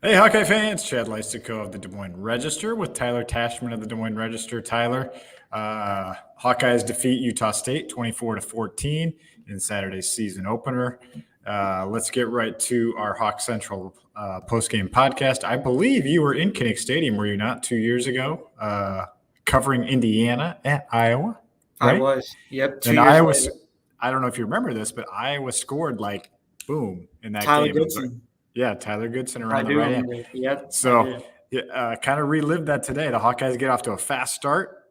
Hey, Hawkeye fans! Chad Leistikow of the Des Moines Register with Tyler Tachman of the Des Moines Register. Tyler, Hawkeyes defeat Utah State 24-14 in Saturday's season opener. Let's get right to our Hawk Central post-game podcast. I believe you were in Kinnick Stadium, were you not, 2 years ago, covering Indiana at Iowa, I right? was. Yep. And 2 years later. I don't know if you remember this, but Iowa scored like boom in that Tyler game. It was like, Goodson. yeah, Tyler Goodson I around the do right hand. remember. Yep, I So do. kind of relived that today. The Hawkeyes get off to a fast start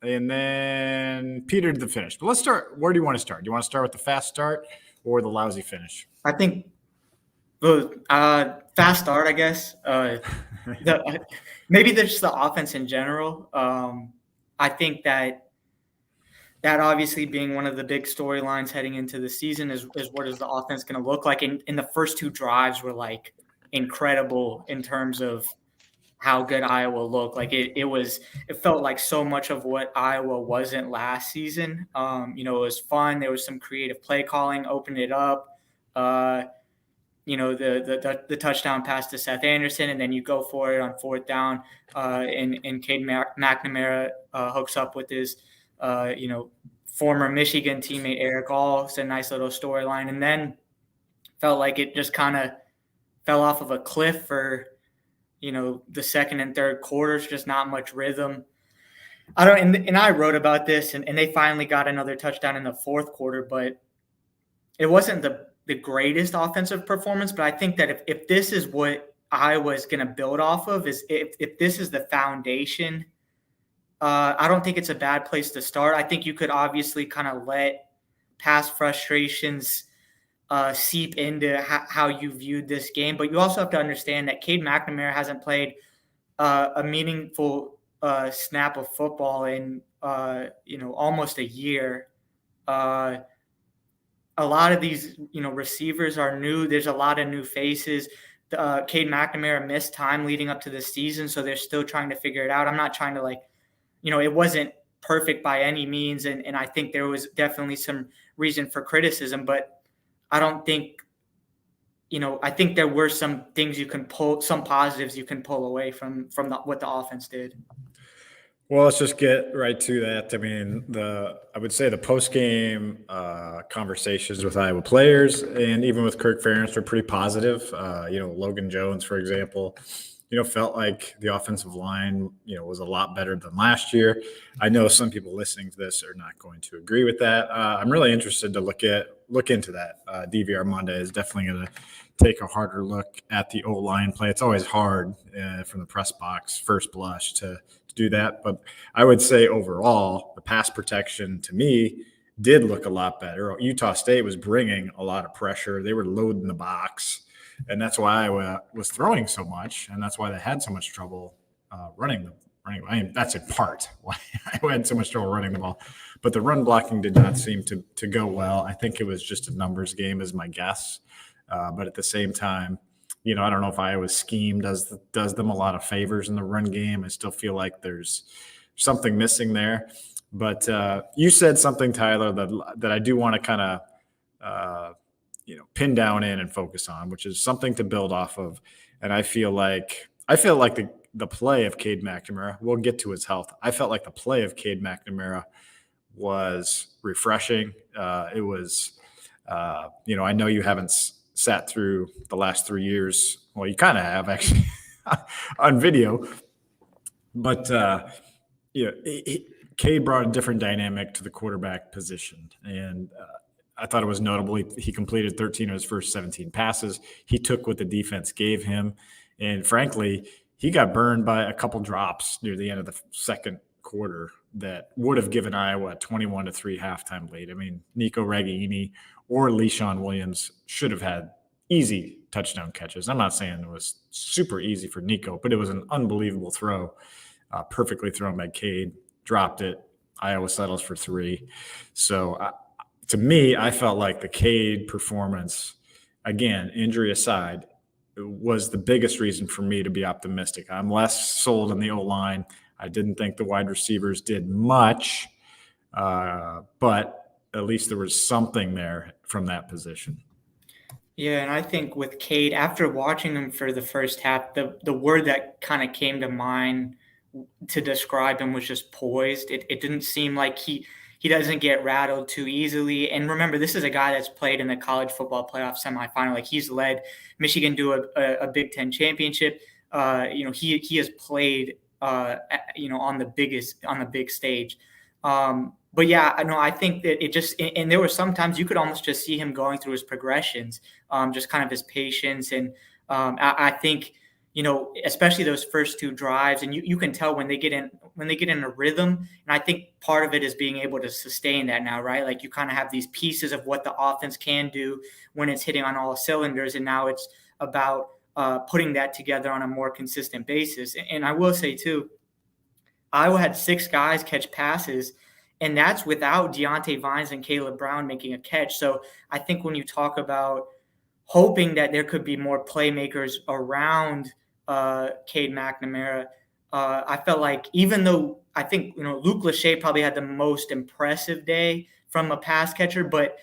and then petered the finish. But let's start. Where do you want to start? Do you want to start with the fast start or the lousy finish? I think the fast start, I guess. Maybe there's just the offense in general. I think that obviously being one of the big storylines heading into the season is what is the offense going to look like. In the first two drives were like incredible in terms of how good Iowa looked. Like it felt like so much of what Iowa wasn't last season. It was fun. There was some creative play calling, opened it up. The touchdown pass to Seth Anderson, and then you go for it on fourth down, and Cade McNamara hooks up with his, former Michigan teammate Eric All. It's a nice little storyline, and then felt like it just kind of fell off of a cliff for the second and third quarters, just not much rhythm. And I wrote about this, and they finally got another touchdown in the fourth quarter, but it wasn't the greatest offensive performance. But I think that if this is what Iowa is going to build off of, is if this is the foundation, I don't think it's a bad place to start. I think you could obviously kind of let past frustrations seep into how you viewed this game. But you also have to understand that Cade McNamara hasn't played a meaningful snap of football in almost a year. A lot of these receivers are new. There's a lot of new faces. Cade McNamara missed time leading up to the season, so they're still trying to figure it out. I'm not trying to it wasn't perfect by any means, and I think there was definitely some reason for criticism, but I don't think, I think there were some things you can pull, some positives you can pull away from what the offense did. Well, let's just get right to that. I mean, I would say the post-game conversations with Iowa players and even with Kirk Ferentz were pretty positive. Logan Jones, for example, felt like the offensive line, was a lot better than last year. I know some people listening to this are not going to agree with that. I'm really interested to look into that. DVR Monday is definitely going to take a harder look at the O-line play. It's always hard from the press box, first blush, to do that. But I would say overall, the pass protection to me did look a lot better. Utah State was bringing a lot of pressure. They were loading the box. And that's why Iowa was throwing so much, and that's why they had so much trouble running. I mean, that's in part why I had so much trouble running the ball. But the run blocking did not seem to go well. I think it was just a numbers game, is my guess. But at the same time, I don't know if Iowa's scheme does them a lot of favors in the run game. I still feel like there's something missing there. But you said something, Tyler, that I do want to kind of pin down in and focus on, which is something to build off of. And I feel like the play of Cade McNamara, we'll get to his health. I felt like the play of Cade McNamara was refreshing. It was, I know you haven't sat through the last 3 years. Well, you kind of have actually on video, but Cade brought a different dynamic to the quarterback position. And, I thought it was notable. He completed 13 of his first 17 passes. He took what the defense gave him. And frankly, he got burned by a couple drops near the end of the second quarter that would have given Iowa a 21-3 halftime lead. I mean, Nico Ragaini or Leishon Williams should have had easy touchdown catches. I'm not saying it was super easy for Nico, but it was an unbelievable throw, perfectly thrown by Cade, dropped it. Iowa settles for 3. So to me, I felt like the Cade performance, again, injury aside, was the biggest reason for me to be optimistic. I'm less sold on the O-line. I didn't think the wide receivers did much, but at least there was something there from that position. Yeah, and I think with Cade, after watching him for the first half, the word that kind of came to mind to describe him was just poised. It didn't seem like he doesn't get rattled too easily. And remember, this is a guy that's played in the college football playoff semifinal. Like he's led Michigan to a Big Ten championship. He has played on the big stage. But yeah, I think that it just and there were sometimes you could almost just see him going through his progressions, just kind of his patience and I think especially those first two drives, and you can tell when they get in a rhythm. And I think part of it is being able to sustain that now, right? Like you kind of have these pieces of what the offense can do when it's hitting on all cylinders, and now it's about putting that together on a more consistent basis. And I will say too, Iowa had 6 guys catch passes, and that's without Deontay Vines and Caleb Brown making a catch. So I think when you talk about hoping that there could be more playmakers around Cade McNamara, I felt like even though I think Luke Lachey probably had the most impressive day from a pass catcher, but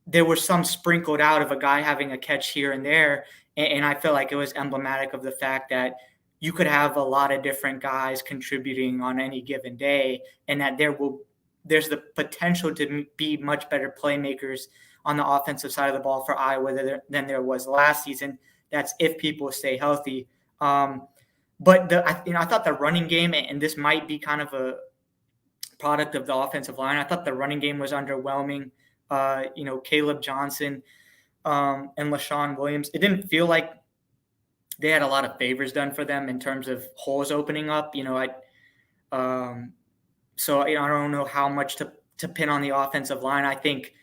there were some sprinkled out of a guy having a catch here and there, and I feel like it was emblematic of the fact that you could have a lot of different guys contributing on any given day, and that there's the potential to be much better playmakers on the offensive side of the ball for Iowa than there was last season. That's if people stay healthy. But I thought the running game, and this might be kind of a product of the offensive line, I thought the running game was underwhelming. Caleb Johnson and LaShawn Williams, it didn't feel like they had a lot of favors done for them in terms of holes opening up. So I don't know how much to pin on the offensive line. I think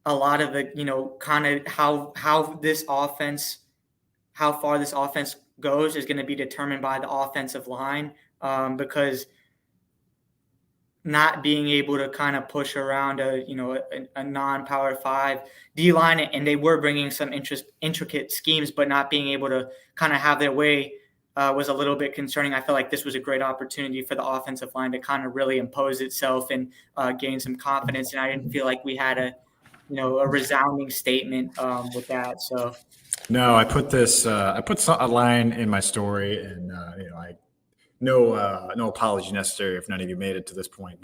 a lot of the kind of how far this offense goes is going to be determined by the offensive line, because not being able to kind of push around a non-power 5 D line, and they were bringing some intricate schemes, but not being able to kind of have their way was a little bit concerning. I feel like this was a great opportunity for the offensive line to kind of really impose itself and gain some confidence. And I didn't feel like we had a resounding statement with that. So No, I put a line in my story, and no apology necessary if none of you made it to this point.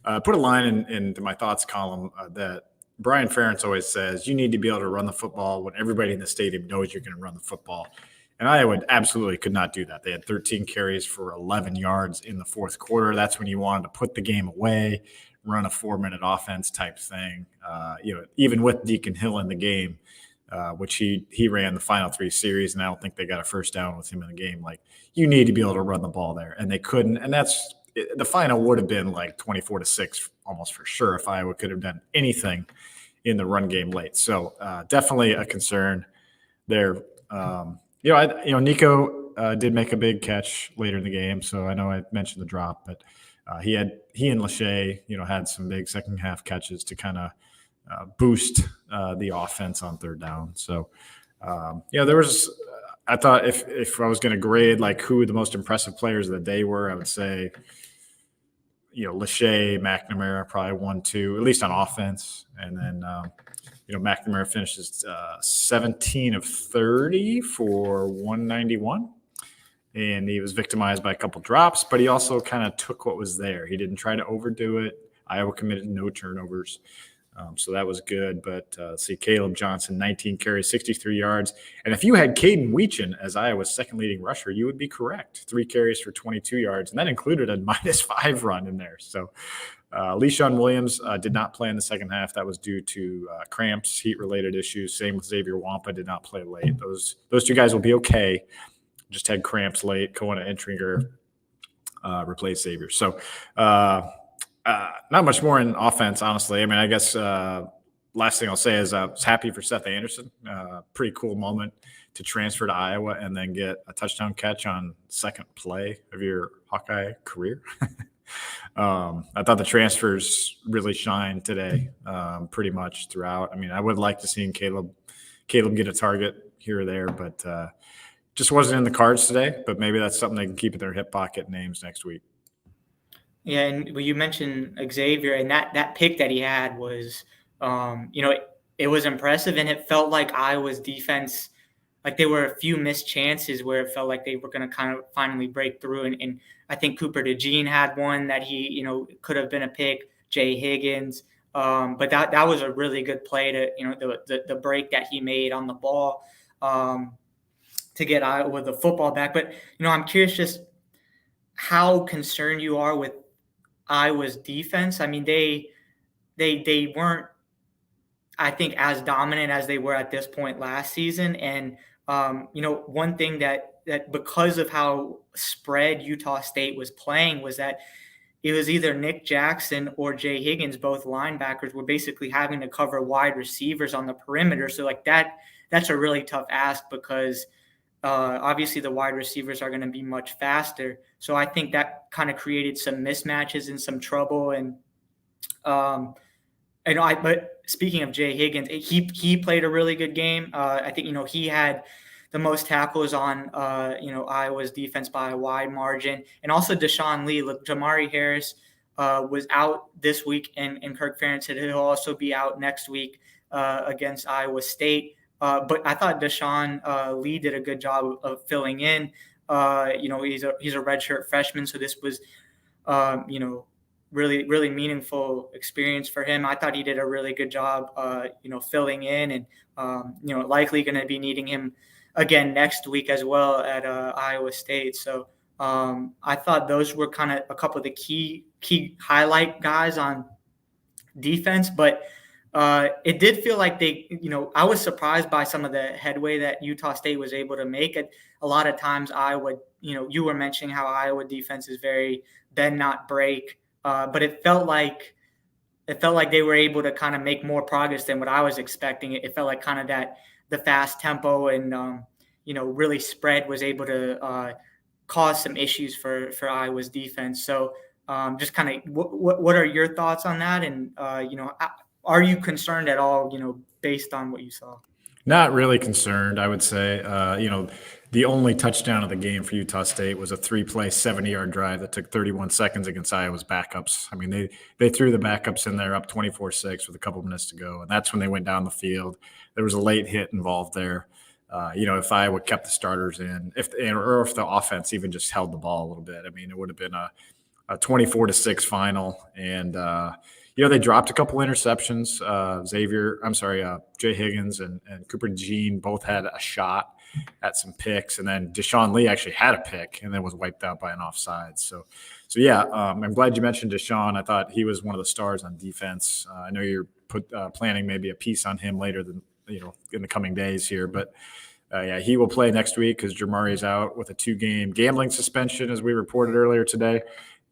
But put a line into my thoughts column that Brian Ferentz always says, you need to be able to run the football when everybody in the stadium knows you're going to run the football. And Iowa absolutely could not do that. They had 13 carries for 11 yards in the fourth quarter. That's when you wanted to put the game away, run a 4-minute offense type thing. Even with Deacon Hill in the game, which he ran the final 3 series, and I don't think they got a first down with him in the game. Like, you need to be able to run the ball there, and they couldn't. And the final would have been like 24-6 almost for sure if Iowa could have done anything in the run game late. So definitely a concern there. Nico did make a big catch later in the game, so I know I mentioned the drop, but he and Lachey, had some big second half catches to kind of boost the offense on third down. So, there was. I thought if I was going to grade like who the most impressive players of the day were, I would say, Lachey, McNamara, probably 1, 2, at least on offense, and then McNamara finishes 17 of 30 for 191. And he was victimized by a couple drops, but he also kind of took what was there. He didn't try to overdo it. Iowa committed no turnovers. So that was good. But see, Caleb Johnson, 19 carries, 63 yards. And if you had Caden Weechin as Iowa's second leading rusher, you would be correct. 3 carries for 22 yards. And that included a -5 run in there. So Leishon Williams did not play in the second half. That was due to cramps, heat-related issues. Same with Xavier Wampa, did not play late. Those 2 guys will be okay. Just had cramps late. Koena Entringer replaced Xavier. So not much more in offense, honestly. I mean, I guess last thing I'll say is I was happy for Seth Anderson. Pretty cool moment to transfer to Iowa and then get a touchdown catch on second play of your Hawkeye career. I thought the transfers really shined today, pretty much throughout. I mean, I would like to see Caleb get a target here or there, but just wasn't in the cards today. But maybe that's something they can keep in their hip pocket names next week. Yeah, and you mentioned Xavier, and that pick that he had was, it was impressive, and it felt like Iowa's defense, like there were a few missed chances where it felt like they were going to kind of finally break through. And I think Cooper DeJean had one that he, could have been a pick. Jay Higgins, but that was a really good play to, the break that he made on the ball to get Iowa the football back. But I'm curious just how concerned you are with Iowa's defense. I mean, they weren't, I think, as dominant as they were at this point last season. And one thing that because of how spread Utah State was playing was that it was either Nick Jackson or Jay Higgins, both linebackers, were basically having to cover wide receivers on the perimeter. So like that's a really tough ask because obviously the wide receivers are going to be much faster. So I think that kind of created some mismatches and some trouble. And but speaking of Jay Higgins, he played a really good game. I think he had the most tackles on Iowa's defense by a wide margin, and also Deshaun Lee. Look, Jamari Harris was out this week, and Kirk Ferentz said he'll also be out next week against Iowa State. But I thought Deshaun Lee did a good job of filling in. He's a redshirt freshman, so this was really, really meaningful experience for him. I thought he did a really good job, filling in, and likely going to be needing him again next week as well at Iowa State. So I thought those were kind of a couple of the key highlight guys on defense, but it did feel like they, I was surprised by some of the headway that Utah State was able to make. It a lot of times Iowa, you were mentioning how Iowa defense is very bend not break. But it felt like they were able to kind of make more progress than what I was expecting. It felt like kind of that the fast tempo and really spread was able to cause some issues for Iowa's defense. So just kind of what are your thoughts on that? And are you concerned at all? Based on what you saw. Not really concerned, I would say. The only touchdown of the game for Utah State was a 3-play, 70-yard drive that took 31 seconds against Iowa's backups. I mean, they threw the backups in there up 24-6 with a couple minutes to go, and that's when they went down the field. There was a late hit involved there. If Iowa kept the starters in, or if the offense even just held the ball a little bit, I mean, it would have been a 24-6 final. And they dropped a couple interceptions. Jay Higgins and Cooper DeJean both had a shot at some picks, and then Deshaun Lee actually had a pick and then was wiped out by an offside. So I'm glad you mentioned Deshaun. I thought he was one of the stars on defense. I know you're planning maybe a piece on him later in the coming days here, but he will play next week because Jamari's out with a 2-game gambling suspension, as we reported earlier today.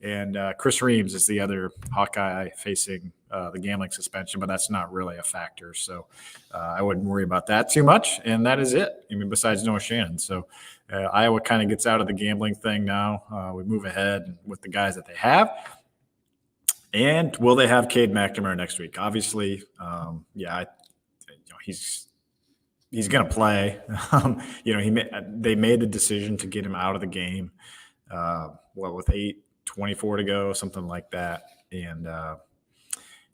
And Chris Reams is the other Hawkeye facing the gambling suspension, but that's not really a factor. So I wouldn't worry about that too much. And that is it. I mean, besides Noah Shannon. So Iowa kind of gets out of the gambling thing now. We move ahead with the guys that they have. And will they have Cade McNamara next week? Obviously, he's going to play. They made the decision to get him out of the game. With 8:24 to go, something like that, and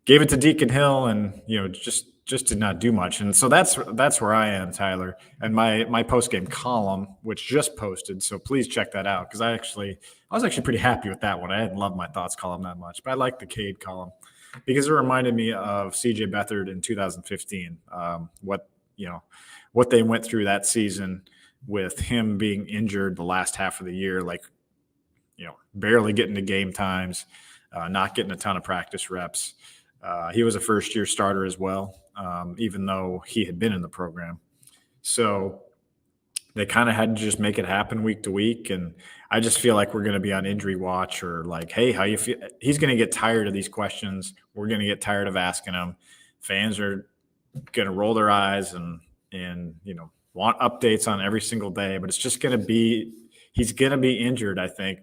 gave it to Deacon Hill, and just did not do much. And so that's where I am, Tyler. And my post-game column, which just posted, so please check that out, because I was actually pretty happy with that one. I didn't love my thoughts column that much, but I like the Cade column because it reminded me of C.J. Beathard in 2015. What they went through that season with him being injured the last half of the year, barely getting to game times, not getting a ton of practice reps. He was a first-year starter as well, even though he had been in the program. So they kind of had to just make it happen week to week. And I just feel like we're going to be on injury watch, or like, hey, how you feel? He's going to get tired of these questions. We're going to get tired of asking them. Fans are going to roll their eyes and want updates on every single day. But it's just going to be – he's going to be injured, I think,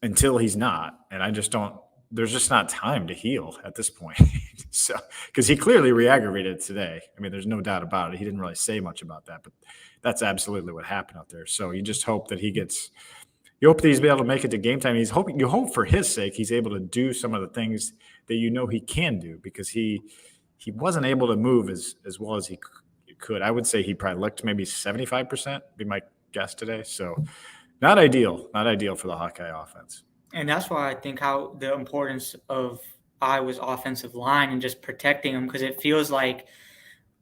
until he's not. And I just don't – there's just not time to heal at this point. So, because he clearly re-aggravated today. I mean, there's no doubt about it. He didn't really say much about that, but that's absolutely what happened out there. So you just hope that you hope that he's able to make it to game time. You hope for his sake he's able to do some of the things that he can do, because he he wasn't able to move as well as he could. I would say he probably looked maybe 75%, be my guess today. So not ideal for the Hawkeye offense. And that's why I think how the importance of Iowa's offensive line and just protecting them, because it feels like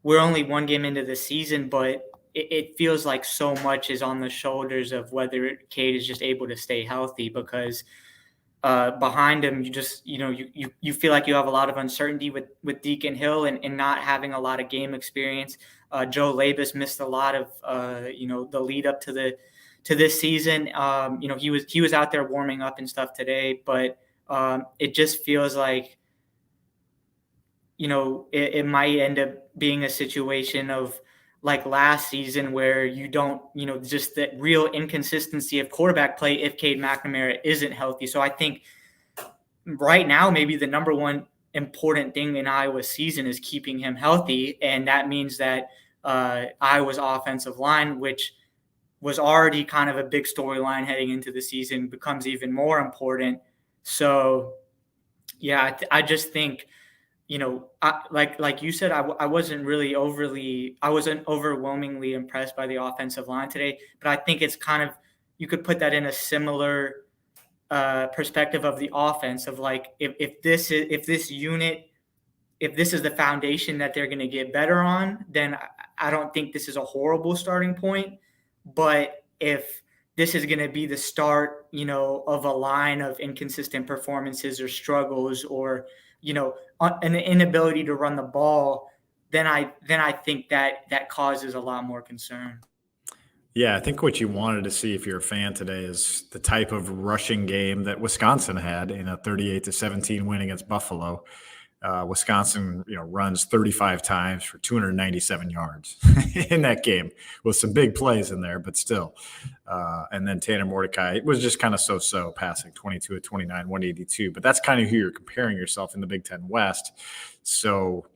we're only one game into the season, but it feels like so much is on the shoulders of whether Cade is just able to stay healthy, because behind him, you feel like you have a lot of uncertainty with Deacon Hill and not having a lot of game experience. Joe Labus missed a lot of the lead up to this season. He was out there warming up and stuff today, but it just feels like it might end up being a situation of like last season where you don't, just the real inconsistency of quarterback play if Cade McNamara isn't healthy. So I think right now, maybe the number one important thing in Iowa's season is keeping him healthy. And that means that Iowa's offensive line, which was already kind of a big storyline heading into the season, becomes even more important. So, yeah, I just think, like you said, I wasn't overwhelmingly impressed by the offensive line today, but I think it's kind of, you could put that in a similar perspective of the offense of like, if this is the foundation that they're going to get better on, then I don't think this is a horrible starting point. But if this is going to be the start, of a line of inconsistent performances or struggles or, an inability to run the ball, then I think that causes a lot more concern. Yeah, I think what you wanted to see if you're a fan today is the type of rushing game that Wisconsin had in a 38-17 win against Buffalo. Wisconsin, runs 35 times for 297 yards in that game with some big plays in there, but still. And then Tanner Mordecai was just kind of so-so passing 22 of 29, 182. But that's kind of who you're comparing yourself in the Big Ten West. So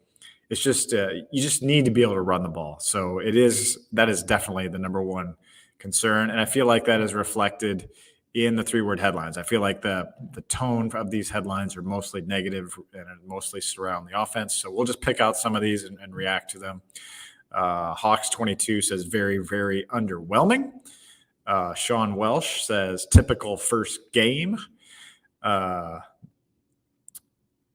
it's just you just need to be able to run the ball. So that is definitely the number one concern. And I feel like that is reflected in the 3-word headlines. I feel like the tone of these headlines are mostly negative and mostly surround the offense. So we'll just pick out some of these and react to them. Hawks 22 says very, very underwhelming. Sean Welsh says typical first game. CR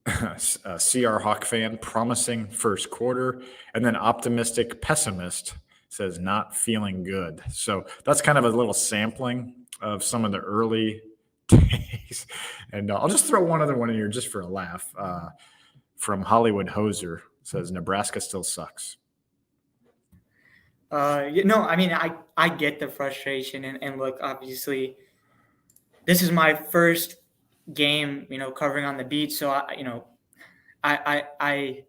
Hawk fan, promising first quarter. And then optimistic pessimist says not feeling good. So that's kind of a little sampling of some of the early days. And I'll just throw one other one in here just for a laugh. From Hollywood Hoser says Nebraska still sucks. I get the frustration and look, obviously this is my first game, covering on the beat. So I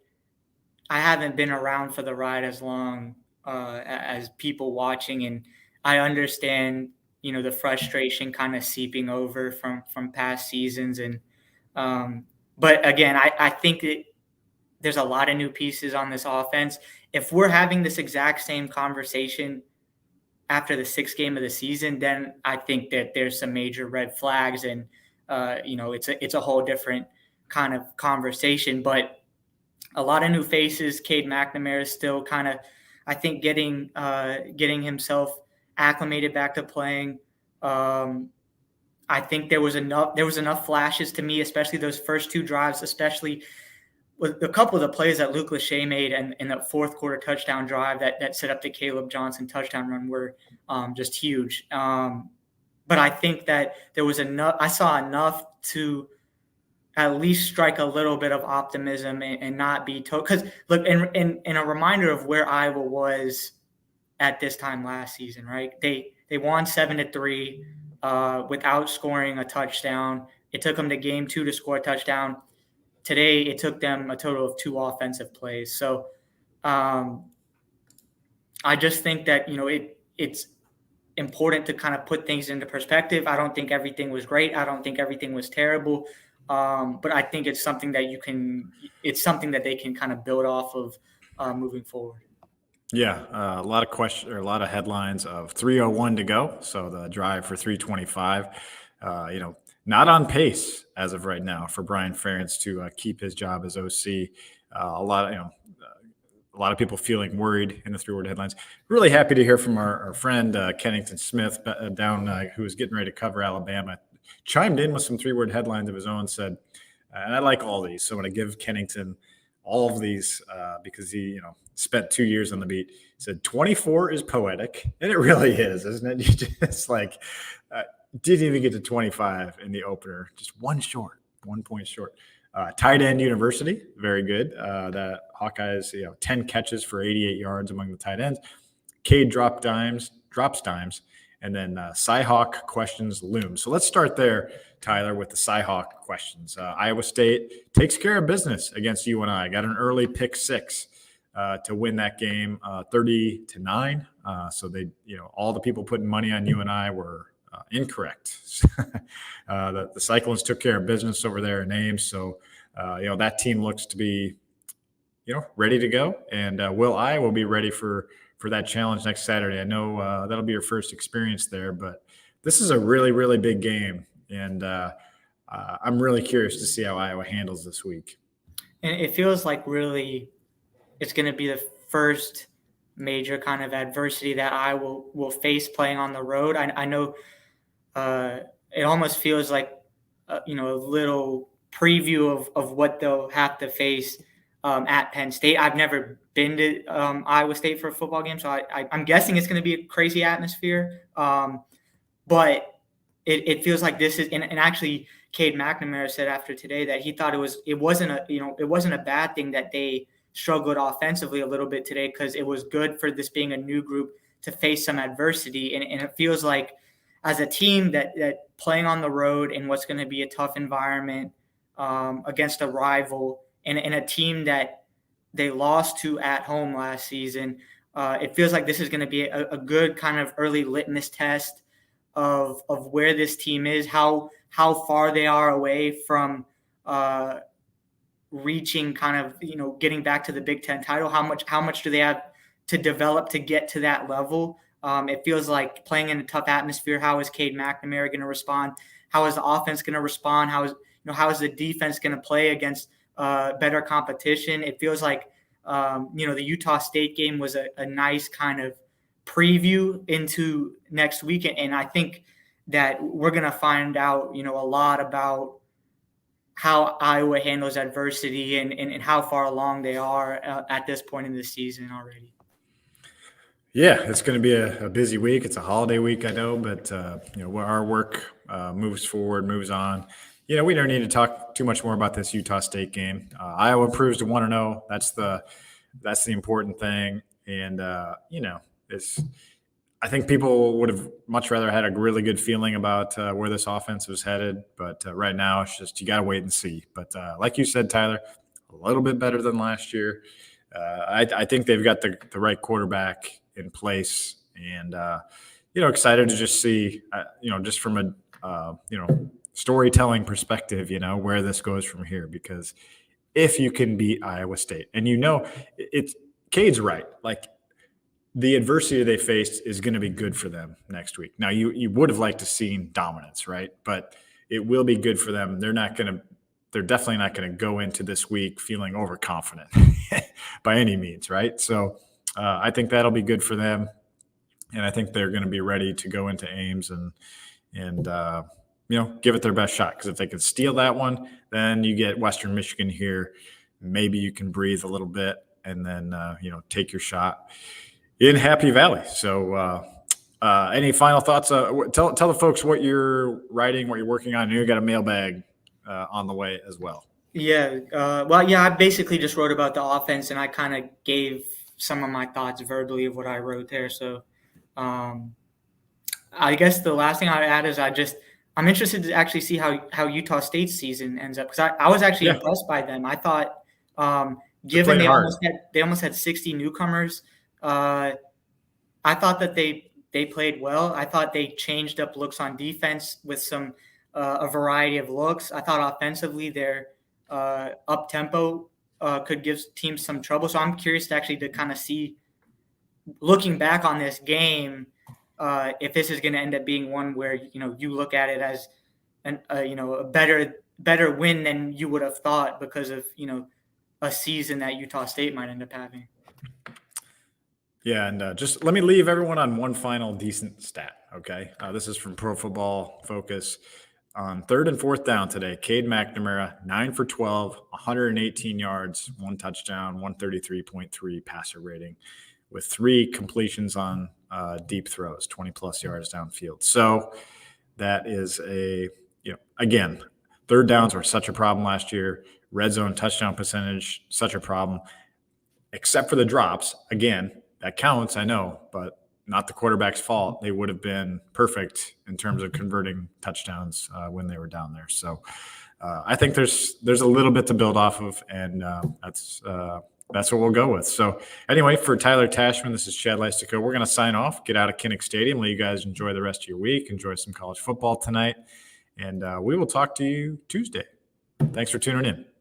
haven't been around for the ride as long as people watching, and I understand, the frustration kind of seeping over from past seasons. And but again, I think that there's a lot of new pieces on this offense. If we're having this exact same conversation after the 6th game of the season, then I think that there's some major red flags, and it's a whole different kind of conversation. But a lot of new faces. Cade McNamara is still kind of, I think, getting himself acclimated back to playing. I think there was enough flashes to me, especially those first 2 drives, especially with a couple of the plays that Luke Lachey made in that 4th quarter touchdown drive that set up the Caleb Johnson touchdown run were just huge. But I think that there was enough. I saw enough to at least strike a little bit of optimism and not be because look, in a reminder of where Iowa was at this time last season, right? They won 7-3 without scoring a touchdown. It took them to game 2 to score a touchdown. Today, it took them a total of 2 offensive plays. So I just think that, it's important to kind of put things into perspective. I don't think everything was great. I don't think everything was terrible. But I think it's something that they can kind of build off of moving forward. Yeah, a lot of questions or a lot of headlines of 3:01 to go. So the drive for 3:25, not on pace as of right now for Brian Ferentz to keep his job as OC. A lot of people feeling worried in the 3-word headlines. Really happy to hear from our friend Kennington Smith down, who was getting ready to cover Alabama. Chimed in with some 3-word headlines of his own, said, and I like all these, so I'm going to give Kennington all of these because he, spent 2 years on the beat. He said 24 is poetic, and it really is, isn't it? You just didn't even get to 25 in the opener, just 1 point short. Tight end university, very good. The Hawkeyes, 10 catches for 88 yards among the tight ends. Cade drops dimes, and then Cyhawk questions loom. So let's start there, Tyler, with the Cyhawk questions. Iowa State takes care of business against UNI. Got an early pick 6 to win that game, 30-9. So they, all the people putting money on UNI were incorrect. The Cyclones took care of business over there in Ames. So, that team looks to be, ready to go. And will Iowa be ready for that challenge next Saturday? I know that'll be your first experience there, but this is a really, really big game. And I'm really curious to see how Iowa handles this week. And it feels like really it's going to be the first major kind of adversity that Iowa will face playing on the road. I know it almost feels like, a little preview of what they'll have to face at Penn State. I've never been to Iowa State for a football game, so I'm guessing it's going to be a crazy atmosphere. But it feels like this is, and actually, Cade McNamara said after today that he thought it wasn't a bad thing that they struggled offensively a little bit today, because it was good for this being a new group to face some adversity, and it feels like as a team that playing on the road in what's going to be a tough environment against a rival and a team that they lost to at home last season, it feels like this is going to be a good kind of early litmus test of where this team is, how far they are away from reaching kind of, getting back to the Big Ten title. How much do they have to develop to get to that level? It feels like playing in a tough atmosphere. How is Cade McNamara going to respond? How is the offense going to respond? How is the defense going to play against better competition? It feels like, the Utah State game was a nice kind of preview into next week. And I think that we're going to find out, a lot about how Iowa handles adversity and how far along they are at this point in the season already. Yeah, it's going to be a busy week. It's a holiday week, I know, but our work moves forward, moves on. We don't need to talk too much more about this Utah State game. Iowa improves to 1-0. That's the important thing. And I think people would have much rather had a really good feeling about where this offense was headed. But right now, it's just you got to wait and see. But like you said, Tyler, a little bit better than last year. I think they've got the right quarterback in place, and excited to just see, just from a storytelling perspective, where this goes from here. Because if you can beat Iowa State, and it's Cade's right, like the adversity they faced is going to be good for them next week. Now you would have liked to seen dominance, right? But it will be good for them. They're definitely not going to go into this week feeling overconfident by any means, right? So I think that'll be good for them, and I think they're going to be ready to go into Ames and give it their best shot. Because if they can steal that one, then you get Western Michigan here. Maybe you can breathe a little bit, and then take your shot in Happy Valley. So any final thoughts? Tell the folks what you're writing, what you're working on. You got a mailbag on the way as well. Yeah. I basically just wrote about the offense, and I kind of gave some of my thoughts verbally of what I wrote there. So I guess the last thing I'd add is I'm interested to actually see how Utah State's season ends up, because I was actually impressed by them. I thought, given they almost had 60 newcomers, I thought that they played well. I thought they changed up looks on defense with some a variety of looks. I thought offensively their up tempo could give teams some trouble. So I'm curious to kind of see, looking back on this game, if this is going to end up being one where you look at it as a better win than you would have thought because of a season that Utah State might end up having. Yeah, and just let me leave everyone on one final decent stat, okay? This is from Pro Football Focus. On 3rd and 4th down today, Cade McNamara, 9 for 12, 118 yards, 1 touchdown, 133.3 passer rating, with 3 completions on deep throws, 20-plus yards downfield. So that is again, 3rd downs were such a problem last year. Red zone touchdown percentage, such a problem. Except for the drops, again, that counts, I know, but not the quarterback's fault. They would have been perfect in terms of converting touchdowns when they were down there. So I think there's a little bit to build off of, and that's what we'll go with. So anyway, for Tyler Tachman, this is Chad Leistikow. We're going to sign off, get out of Kinnick Stadium, let you guys enjoy the rest of your week, enjoy some college football tonight, and we will talk to you Tuesday. Thanks for tuning in.